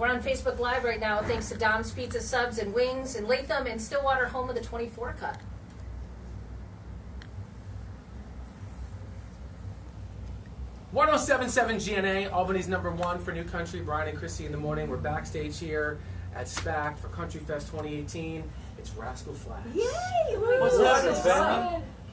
We're on Facebook Live right now, thanks to Dom's Pizza Subs and Wings in Latham and Stillwater, home of the 24 Cup. .1077 GNA, Albany's #1 for New Country. Brian and Chrissy in the morning. We're backstage here at SPAC for Countryfest 2018. It's Rascal Flatts. Yay! What's up,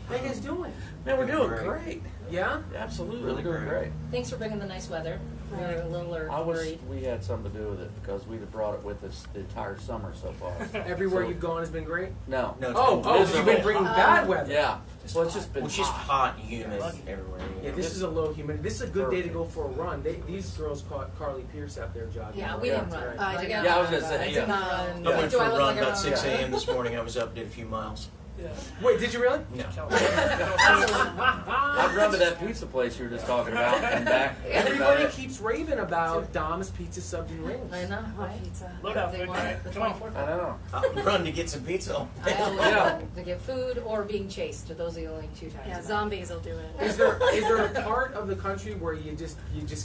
How you guys doing? Man, we're doing great. Yeah? Absolutely, really doing great. Thanks for bringing the nice weather. We were a little worried. We had something to do with it because we'd have brought it with us the entire summer so far. Everywhere you've gone has been great? No. So you've been bringing bad weather. Yeah. Well, it's just been It's just hot and humid everywhere. Yeah, this is a low humidity. This is a good day to go for a run. These girls caught Carly Pierce out there jogging. Yeah, we didn't run. I was going to say, I did not run. I went Do for I a look run like about a 6 a.m. this morning. I was up, did a few miles. Yeah. Wait, did you really? No. I'd run to that pizza place you were just talking about and back. Everybody keeps raving about Dom's Pizza Subs and Rings. I know, right? Pizza. Look out, food guy. Come on. I know. I'll run to get some pizza. I always Yeah. run to get food or being chased. Those are the only two times. Yeah, zombies will do it. Is there a part of the country where you just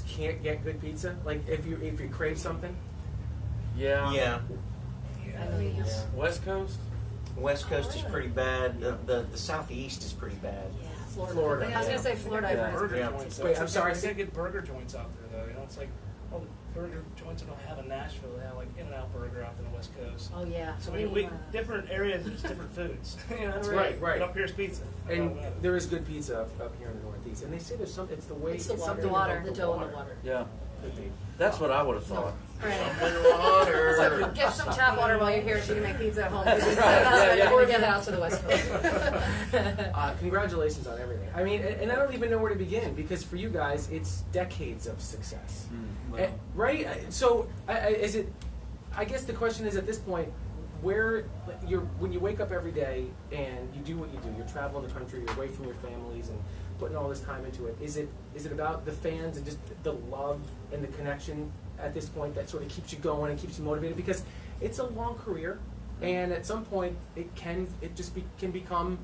can't get good pizza? Like if you crave something? Yeah. Yeah. I know you. West Coast? West Coast is pretty bad. The Southeast is pretty bad. Yeah, Florida. I was gonna say Florida. Yeah. I've heard. Burger Yeah. joints. Wait, I'm sorry. You gotta get burger joints out there, though. You know, it's like all the burger joints that don't have in Nashville. They have like In-N-Out Burger out in the West Coast. Oh yeah. So we different areas, there's different foods. You know, that's Right. But up here's pizza. And there is good pizza up here in the Northeast. And they say there's some. It's the way. It's the water. something The water. about The dough and the water. Yeah. Could be. That's what I would have thought. Right. Get some tap water while you're here so you can make pizza at home. Yeah. Or get it out to the West Coast. Congratulations on everything. I mean, and I don't even know where to begin because for you guys, it's decades of success, right? So, is it? I guess the question is at this point, when you wake up every day and you do what you do, you're traveling the country, you're away from your families and putting all this time into it. Is it about the fans and just the love and the connection at this point that sort of keeps you going and keeps you motivated? Because it's a long career, and at some point it can become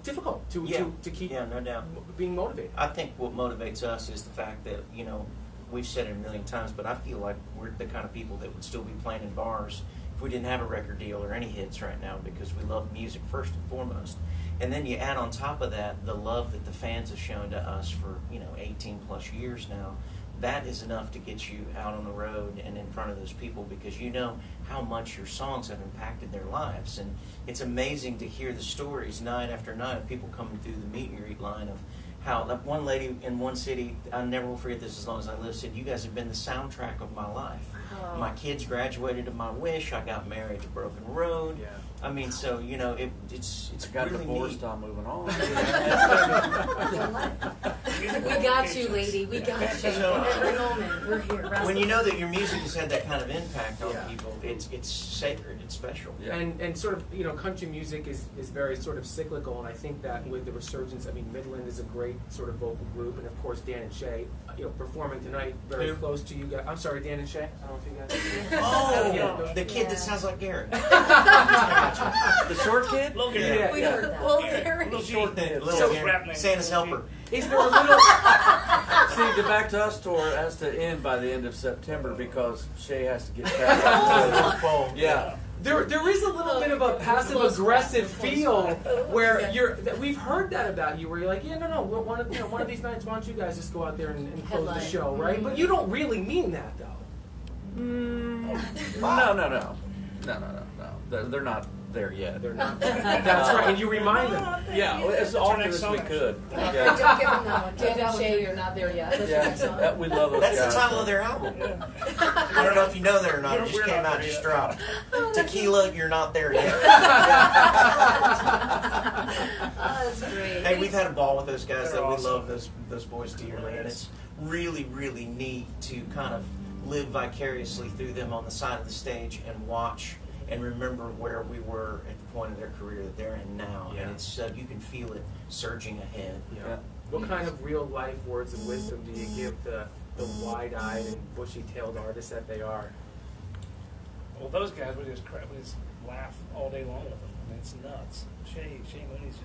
difficult to keep no doubt being motivated. I think what motivates us is the fact that, you know, we've said it a million times, but I feel like we're the kind of people that would still be playing in bars if we didn't have a record deal or any hits right now because we love music first and foremost. And then you add on top of that the love that the fans have shown to us for, 18 plus years now. That is enough to get you out on the road and in front of those people because you know how much your songs have impacted their lives. And it's amazing to hear the stories night after night of people coming through the meet and greet line of how like one lady in one city, I never will forget this as long as I live, said, "You guys have been the soundtrack of my life. Oh. My kids graduated to my wish. I got married to Broken Road." Yeah. I mean, so, it's Got really divorced, neat. I'm moving on. We got you, lady. We got you. Every moment we're here. When you know that your music has had that kind of impact on Yeah. people, it's sacred, it's special. Yeah. And sort of, country music is very sort of cyclical, and I think that with the resurgence, I mean, Midland is a great sort of vocal group, and of course Dan and Shay, performing tonight very Who? close to you guys. I'm sorry, Dan and Shay. I don't know if you guys. Oh, Yeah. the kid that sounds like Garrett. The short kid? Little Yeah. kid. We heard that. Well, Little Short kid. kid, Little little rap Garrett, name. Santa's helper. Is there a little? See, the Back to Us tour has to end by the end of September because Shay has to get back. Yeah. There is a little bit of a passive aggressive feel where we've heard that about you, where you're like, no, one of these nights, why don't you guys just go out there and close the Headline. show, right? But you don't really mean that, though. No. They're not there yet. They're not. That's right, and you remind them. Yeah, as often as we could. Don't Yeah. give them that one. Dan and Shay, you're not there yet. That's your next song. Yeah, we love those That's guys. the title of their album. I don't know if you know that or not. It just We're came not out, there just yet. dropped. Tequila, you're not there yet. Oh, that's great. Hey, we've had a ball with those guys. They're That we awesome. love those boys dearly, and it's really, really neat to kind of live vicariously through them on the side of the stage and watch and remember where we were at the point of their career that they're in now. Yeah. And it's you can feel it surging ahead. Yeah. What kind of real life words of wisdom do you give the wide-eyed and bushy-tailed artists that they are? Well, those guys, we just laugh all day long with them. I mean, it's nuts. Shay Mooney's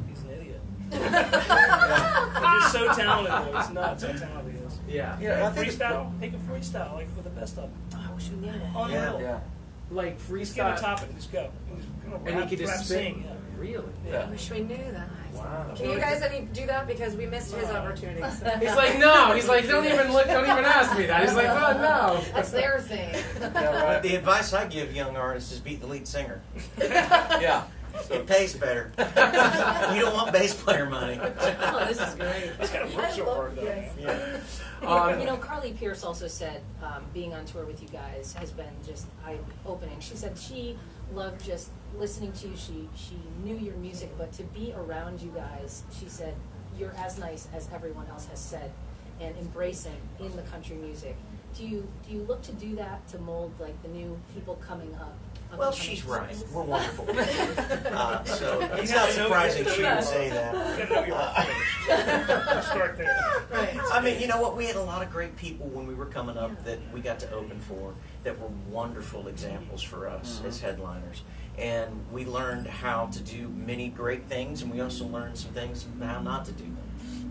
he's an idiot. He's just so talented, though. It's nuts how talented he is. Yeah. Yeah, I He think can freestyle like with the best of them. wish we knew that. Oh, Yeah. no. Yeah. Like Just give a freestyle, topic and just go. and he could just rap, sing. sing. Really? Yeah. I wish we knew that. Wow. Can you guys do that because we missed his opportunities? He's like, no. He's like, don't even ask me that. He's like, oh no. That's their thing. Yeah, But right. the advice I give young artists is beat the lead singer. Yeah. It pays better. You don't want bass player money. Oh, this is great. That's kind of works so hard, though. Yeah. You know, Carly Pierce also said being on tour with you guys has been just eye-opening. She said she loved just listening to you. She knew your music, but to be around you guys, she said, you're as nice as everyone else has said, and embracing in the country music. Do you look to do that to mold like the new people coming up? Well, she's right. We're wonderful. So it's not surprising she would say that. You gotta know you're finished. Start there. Right. I mean, you know what? We had a lot of great people when we were coming up that we got to open for that were wonderful examples for us as headliners. And we learned how to do many great things, and we also learned some things how not to do them.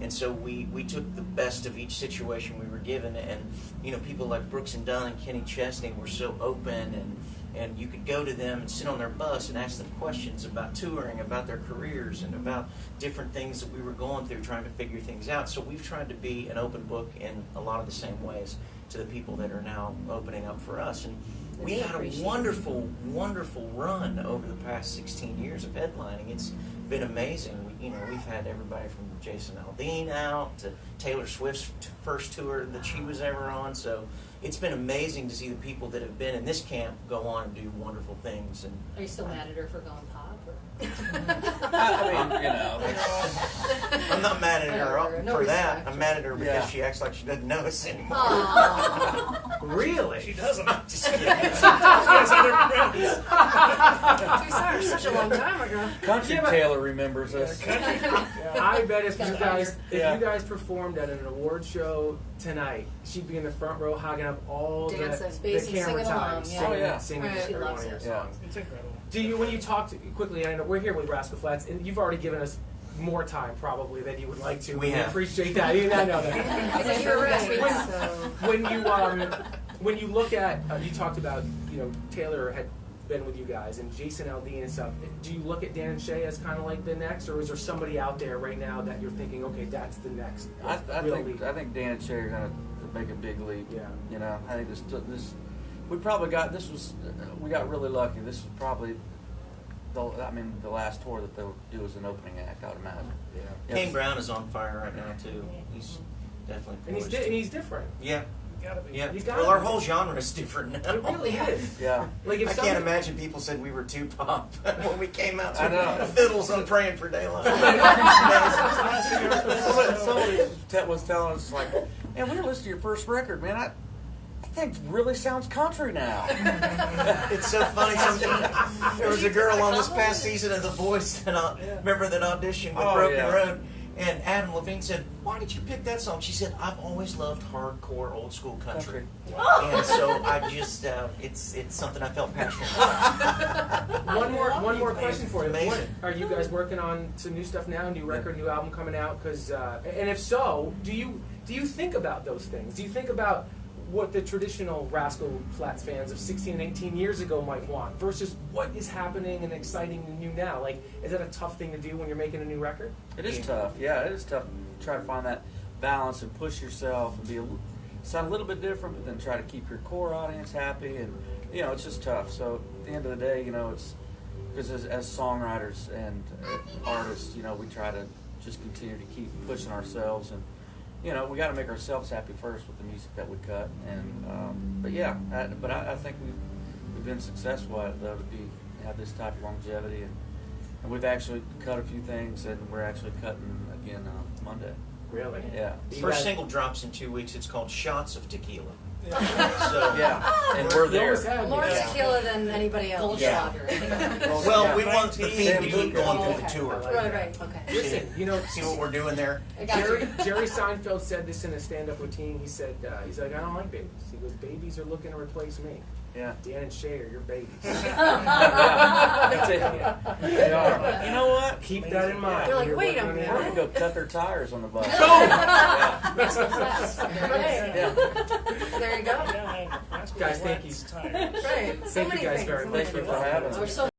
And so we took the best of each situation we were given. And, you know, people like Brooks and Dunn and Kenny Chesney were so open, and you could go to them and sit on their bus and ask them questions about touring, about their careers, and about different things that we were going through trying to figure things out. So we've tried to be an open book in a lot of the same ways to the people that are now opening up for us. And we've had a wonderful, wonderful run over the past 16 years of headlining. It's been amazing. We've had everybody from Jason Aldean out to Taylor Swift's first tour that she was ever on. So it's been amazing to see the people that have been in this camp go on and do wonderful things. And Are you still mad at her for going pop? Or? I mean, you know. I'm not mad at her No for that. respect. I'm mad at her because Yeah. she acts like she doesn't know us anymore. Aw. Really? She doesn't. Just kidding. She has other friends. Two stars, such a long time ago. Country Yeah, but- Taylor remembers us. I bet if you guys Yeah. performed at an award show tonight, she'd be in the front row hogging up all the Dancing, camera singing time, along, singing, Oh, yeah. singing Right. every She one loves of your it. Yeah. songs. It's incredible. Do you, when you talk quickly, I know we're here with Rascal Flatts, and you've already given us more time probably than you would like to. We have. appreciate that. You know that. I said you were ready, so. When you look at, you talked about, Taylor had been with you guys and Jason Aldean and stuff. Do you look at Dan and Shay as kind of like the next, or is there somebody out there right now that you're thinking, okay, that's the next? I real think lead? I think Dan and Shay are going to make a big leap. Yeah. You know, I think this we probably got this was we got really lucky. This was probably the last tour that they'll do as an opening act, I would imagine. Yeah. Kane Brown is on fire right now too. He's definitely And he's poised. and he's different. Yeah, Gotta be. yeah. He's gotta Well, our be. whole genre is different now. It really is. Yeah. Like if I somebody- can't imagine people said we were too pop when we came out. I know. The fiddles on Praying for Daylight. Somebody was telling us, like, man, we were listening to your first record, man. I think really sounds country now. It's so funny. There was a girl on this past season of The Voice that remember that audition with Oh, Broken yeah. Road, and Adam Levine said, "Why did you pick that song?" She said, "I've always loved hardcore old school country, and so I just it's something I felt passionate about." One more question for you. Amazing. What, are you guys working on some new stuff now? New record, new album coming out? Because and if so, do you think about those things? Do you think about what the traditional Rascal Flatts fans of 16 and 18 years ago might want versus what is happening and exciting and new now? Like, is that a tough thing to do when you're making a new record? It is tough. Yeah, it is tough to try to find that balance and push yourself and sound a little bit different, but then try to keep your core audience happy. And, it's just tough. So at the end of the day, it's because as songwriters and artists, we try to just continue to keep pushing ourselves. And, we got to make ourselves happy first with the music that we cut. And, but I think we've been successful at it, though, to have this type of longevity. And we've actually cut a few things, and we're actually cutting again Monday. Really? Yeah. First single drops in 2 weeks. It's called Shots of Tequila. So Yeah, and we're there. always have. More Yeah. tequila than anybody else. Yeah. Goldschlager. Well, we want the theme to Sam keep Cooke. going through the tour. Right. Okay. Listen, See what we're doing there? I got you. Jerry Seinfeld said this in a stand-up routine. He said, he's like, I don't like babies. He goes, babies are looking to replace me. Yeah. Dan and Shay are your babies. That's it. They are. You know what? Keep that in mind. They're like, when you're wait a working on the minute. We're album. gonna go cut their tires on the bus. Boom! Yeah. Right. Yeah. There you go. Yeah, Guys, thank you. Flatts tires. Right. So Thank you many guys things, very so much many for having us. We're so